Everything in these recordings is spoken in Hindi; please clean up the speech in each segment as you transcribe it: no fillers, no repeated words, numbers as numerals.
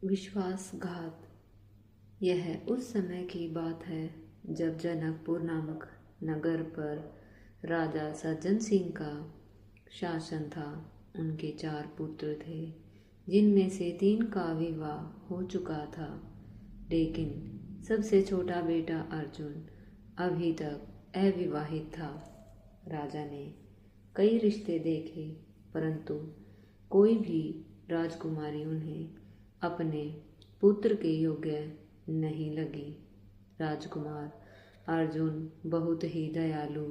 विश्वासघात। यह उस समय की बात है जब जनकपुर नामक नगर पर राजा सज्जन सिंह का शासन था। उनके 4 पुत्र थे, जिनमें से 3 का विवाह हो चुका था, लेकिन सबसे छोटा बेटा अर्जुन अभी तक अविवाहित था। राजा ने कई रिश्ते देखे, परंतु कोई भी राजकुमारी उन्हें अपने पुत्र के योग्य नहीं लगी। राजकुमार अर्जुन बहुत ही दयालु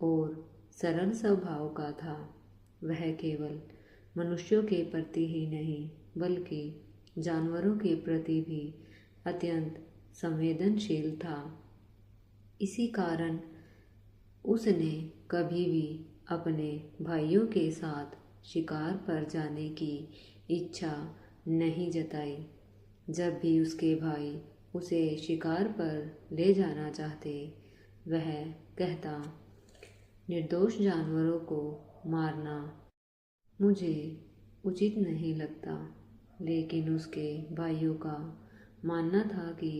और सरल स्वभाव का था। वह केवल मनुष्यों के प्रति ही नहीं, बल्कि जानवरों के प्रति भी अत्यंत संवेदनशील था। इसी कारण उसने कभी भी अपने भाइयों के साथ शिकार पर जाने की इच्छा नहीं जताई। जब भी उसके भाई उसे शिकार पर ले जाना चाहते, वह कहता, निर्दोष जानवरों को मारना मुझे उचित नहीं लगता। लेकिन उसके भाइयों का मानना था कि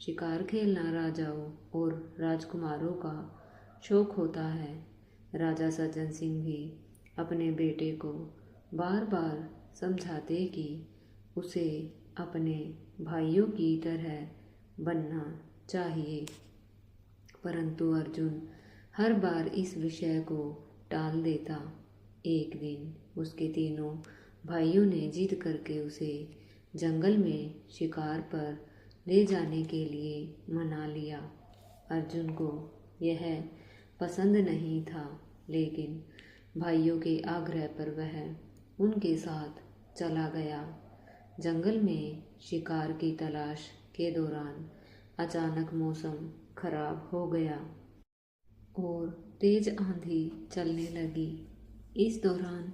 शिकार खेलना राजाओं और राजकुमारों का शौक होता है। राजा सज्जन सिंह भी अपने बेटे को बार बार समझाते कि उसे अपने भाइयों की तरह बनना चाहिए, परंतु अर्जुन हर बार इस विषय को टाल देता। एक दिन उसके तीनों भाइयों ने जिद करके उसे जंगल में शिकार पर ले जाने के लिए मना लिया। अर्जुन को यह पसंद नहीं था, लेकिन भाइयों के आग्रह पर वह उनके साथ चला गया। जंगल में शिकार की तलाश के दौरान अचानक मौसम खराब हो गया और तेज आंधी चलने लगी। इस दौरान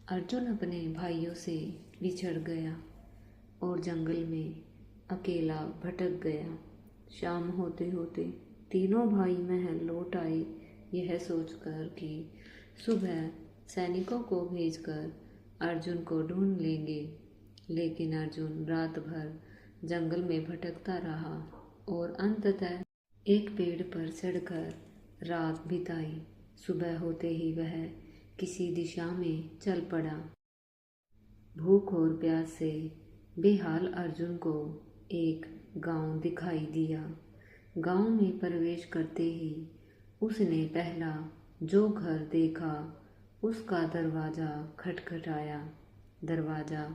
अर्जुन अपने भाइयों से बिछड़ गया और जंगल में अकेला भटक गया। शाम होते होते तीनों भाई महल लौट आए, यह सोचकर कि सुबह सैनिकों को भेजकर अर्जुन को ढूंढ लेंगे। लेकिन अर्जुन रात भर जंगल में भटकता रहा और अंततः एक पेड़ पर चढ़कर रात बिताई। सुबह होते ही वह किसी दिशा में चल पड़ा। भूख और प्यास से बेहाल अर्जुन को एक गांव दिखाई दिया। गांव में प्रवेश करते ही उसने पहला जो घर देखा, उसका दरवाज़ा खटखटाया। दरवाज़ा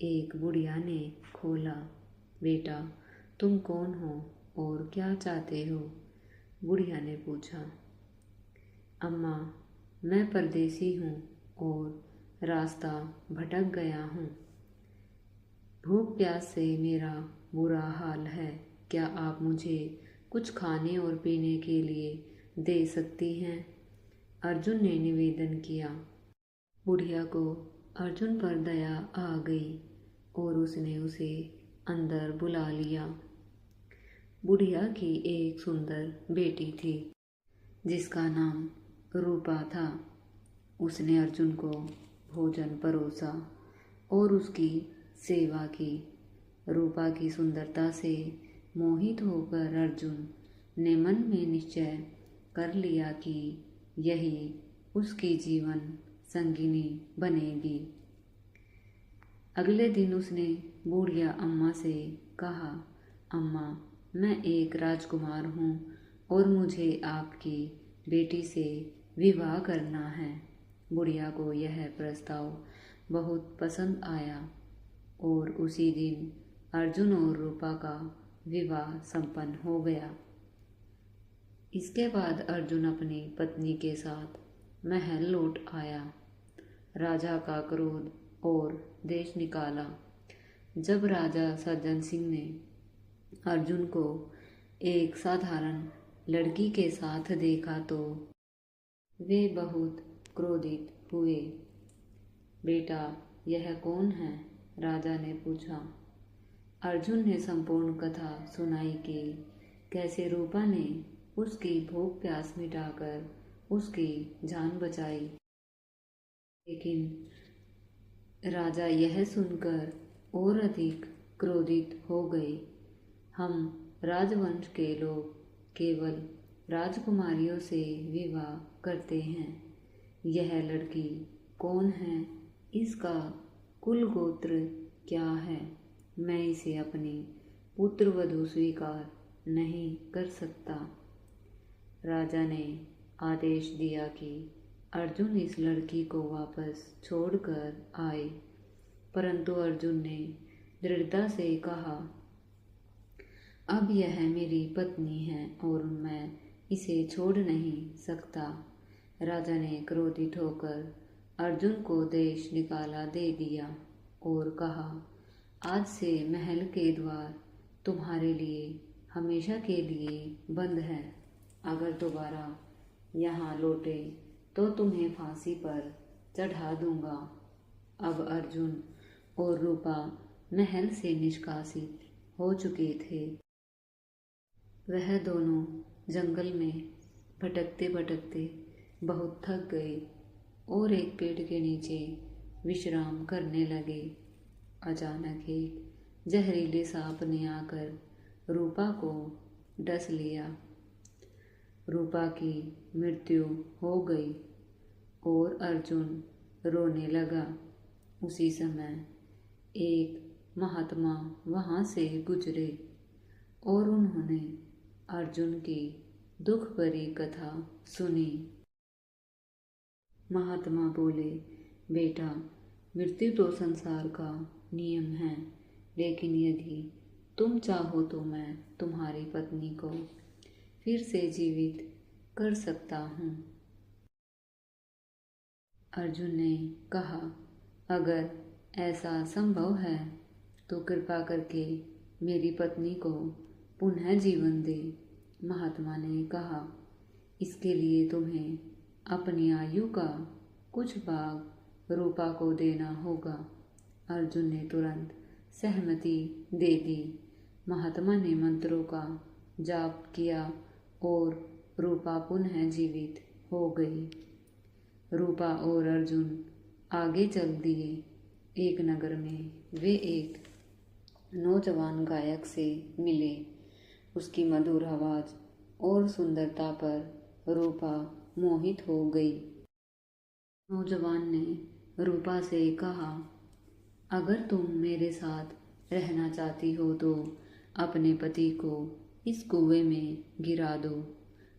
एक बुढ़िया ने खोला। बेटा, तुम कौन हो और क्या चाहते हो? बुढ़िया ने पूछा। अम्मा, मैं परदेसी हूँ और रास्ता भटक गया हूँ। भूख प्यास से मेरा बुरा हाल है। क्या आप मुझे कुछ खाने और पीने के लिए दे सकती हैं? अर्जुन ने निवेदन किया। बुढ़िया को अर्जुन पर दया आ गई और उसने उसे अंदर बुला लिया। बुढ़िया की एक सुंदर बेटी थी, जिसका नाम रूपा था। उसने अर्जुन को भोजन परोसा और उसकी सेवा की। रूपा की सुंदरता से मोहित होकर अर्जुन ने मन में निश्चय कर लिया कि यही उसकी जीवन संगिनी बनेगी। अगले दिन उसने बूढ़िया अम्मा से कहा, अम्मा, मैं एक राजकुमार हूँ और मुझे आपकी बेटी से विवाह करना है। बुढ़िया को यह प्रस्ताव बहुत पसंद आया और उसी दिन अर्जुन और रूपा का विवाह संपन्न हो गया। इसके बाद अर्जुन अपनी पत्नी के साथ महल लौट आया। राजा का क्रोध और देश निकाला। जब राजा सज्जन सिंह ने अर्जुन को एक साधारण लड़की के साथ देखा तो वे बहुत क्रोधित हुए। बेटा, यह कौन है? राजा ने पूछा। अर्जुन ने संपूर्ण कथा सुनाई कि कैसे रूपा ने उसकी भूख प्यास मिटाकर उसकी जान बचाई। लेकिन राजा यह सुनकर और अधिक क्रोधित हो गए। हम राजवंश के लोग केवल राजकुमारियों से विवाह करते हैं। यह लड़की कौन है? इसका कुल गोत्र क्या है? मैं इसे अपनी पुत्रवधू स्वीकार नहीं कर सकता। राजा ने आदेश दिया कि अर्जुन इस लड़की को वापस छोड़कर आए, परंतु अर्जुन ने दृढ़ता से कहा, अब यह मेरी पत्नी है और मैं इसे छोड़ नहीं सकता। राजा ने क्रोधित होकर अर्जुन को देश निकाला दे दिया और कहा, आज से महल के द्वार तुम्हारे लिए हमेशा के लिए बंद है। अगर दोबारा यहाँ लौटे तो तुम्हें फांसी पर चढ़ा दूंगा। अब अर्जुन और रूपा महल से निष्कासित हो चुके थे। वह दोनों जंगल में भटकते भटकते बहुत थक गए और एक पेड़ के नीचे विश्राम करने लगे। अचानक एक जहरीले सांप ने आकर रूपा को डस लिया। रूपा की मृत्यु हो गई और अर्जुन रोने लगा। उसी समय एक महात्मा वहाँ से गुजरे और उन्होंने अर्जुन की दुख भरी कथा सुनी। महात्मा बोले, बेटा, मृत्यु तो संसार का नियम है, लेकिन यदि तुम चाहो तो मैं तुम्हारी पत्नी को फिर से जीवित कर सकता हूँ। अर्जुन ने कहा, अगर ऐसा संभव है तो कृपा करके मेरी पत्नी को पुनः जीवन दे। महात्मा ने कहा, इसके लिए तुम्हें अपनी आयु का कुछ भाग रूपा को देना होगा। अर्जुन ने तुरंत सहमति दे दी। महात्मा ने मंत्रों का जाप किया और रूपा पुनः जीवित हो गई। रूपा और अर्जुन आगे चल दिए। एक नगर में वे एक नौजवान गायक से मिले। उसकी मधुर आवाज और सुंदरता पर रूपा मोहित हो गई। नौजवान ने रूपा से कहा, अगर तुम मेरे साथ रहना चाहती हो तो अपने पति को इस कुएं में गिरा दो।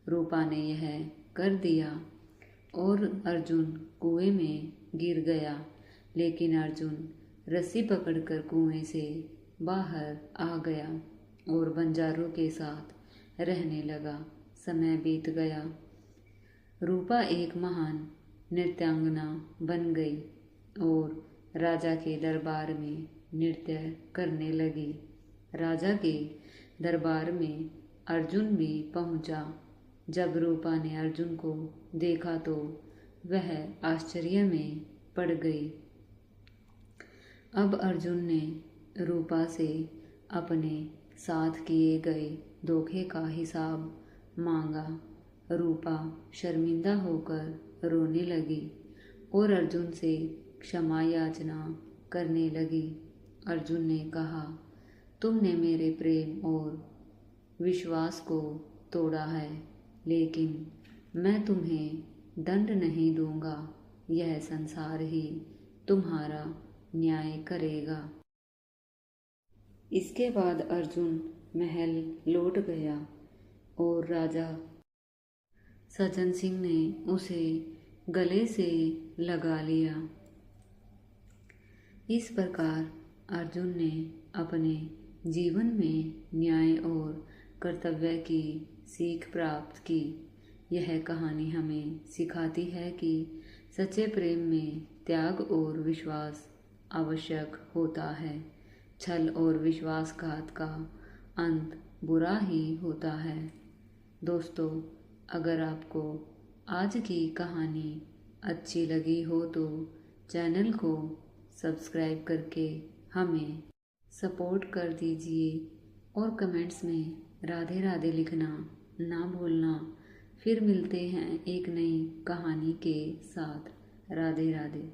रूपा ने यह कर दिया और अर्जुन कुएं में गिर गया, लेकिन अर्जुन रस्सी पकड़कर कुएं से बाहर आ गया और बंजारों के साथ रहने लगा। समय बीत गया। रूपा एक महान नृत्यांगना बन गई और राजा के दरबार में नृत्य करने लगी। राजा के दरबार में अर्जुन भी पहुंचा। जब रूपा ने अर्जुन को देखा तो वह आश्चर्य में पड़ गई। अब अर्जुन ने रूपा से अपने साथ किए गए धोखे का हिसाब मांगा। रूपा शर्मिंदा होकर रोने लगी और अर्जुन से क्षमा याचना करने लगी। अर्जुन ने कहा, तुमने मेरे प्रेम और विश्वास को तोड़ा है, लेकिन मैं तुम्हें दंड नहीं दूंगा। यह संसार ही तुम्हारा न्याय करेगा। इसके बाद अर्जुन महल लौट गया और राजा सज्जन सिंह ने उसे गले से लगा लिया। इस प्रकार अर्जुन ने अपने जीवन में न्याय और कर्तव्य की सीख प्राप्त की। यह कहानी हमें सिखाती है कि सच्चे प्रेम में त्याग और विश्वास आवश्यक होता है। छल और विश्वासघात का अंत बुरा ही होता है। दोस्तों, अगर आपको आज की कहानी अच्छी लगी हो तो चैनल को सब्सक्राइब करके हमें सपोर्ट कर दीजिए और कमेंट्स में राधे राधे लिखना ना भूलना। फिर मिलते हैं एक नई कहानी के साथ। राधे राधे।